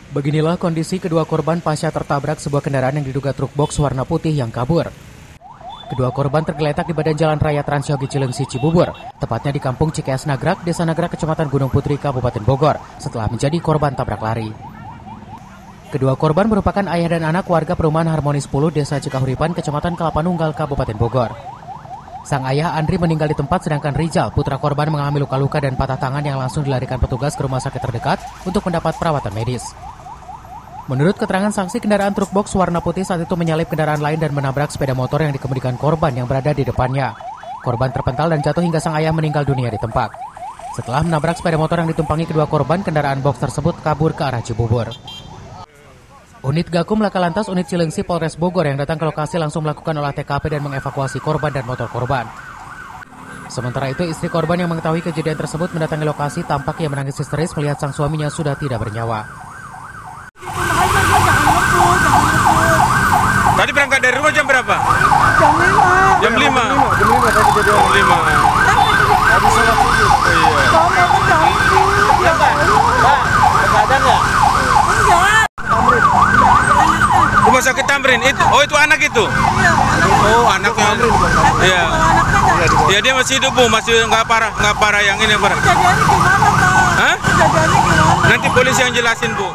Beginilah kondisi kedua korban pasca tertabrak sebuah kendaraan yang diduga truk box warna putih yang kabur. Kedua korban tergeletak di badan jalan raya Transyogi Cilengsi Cibubur, tepatnya di Kampung Cikeas Nagrak, Desa Nagrak, Kecamatan Gunung Putri, Kabupaten Bogor, setelah menjadi korban tabrak lari. Kedua korban merupakan ayah dan anak warga perumahan Harmoni 10, Desa Cikahuripan, Kecamatan Kelapanunggal, Kabupaten Bogor. Sang ayah Andri meninggal di tempat, sedangkan Rizal, putra korban, mengalami luka-luka dan patah tangan yang langsung dilarikan petugas ke rumah sakit terdekat untuk mendapat perawatan medis. Menurut keterangan saksi, kendaraan truk box warna putih saat itu menyalip kendaraan lain dan menabrak sepeda motor yang dikemudikan korban yang berada di depannya. Korban terpental dan jatuh hingga sang ayah meninggal dunia di tempat. Setelah menabrak sepeda motor yang ditumpangi kedua korban, kendaraan box tersebut kabur ke arah Cibubur. Unit Gakum Laka Lantas Unit Cilengsi Polres Bogor yang datang ke lokasi langsung melakukan olah TKP dan mengevakuasi korban dan motor korban. Sementara itu, istri korban yang mengetahui kejadian tersebut mendatangi lokasi, tampak ia menangis histeris melihat sang suaminya sudah tidak bernyawa. Tadi berangkat dari rumah jam berapa? Jam 5. Jam 5. Tadi kejadian jam 5. Habis sholat subuh. Iya. Ada enggak? Enggak. Rumah sakit Tamrin. Itu anak itu? Iya, Oh, anaknya. Iya. Iya, dia masih hidup, Bu. Masih nggak parah yang ini parah. Kejadiannya gimana, Pak? Hah? Kejadiannya gimana? Nanti polisi yang jelasin, Bu.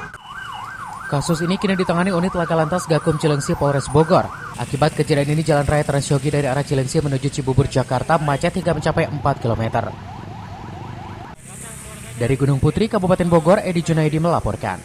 Kasus ini kini ditangani unit Laka Lantas Gakum Cilengsi Polres Bogor. Akibat kejadian ini, jalan raya Transyogi dari arah Cilengsi menuju Cibubur, Jakarta macet hingga mencapai 4 km. Dari Gunung Putri, Kabupaten Bogor, Edi Junaidi melaporkan.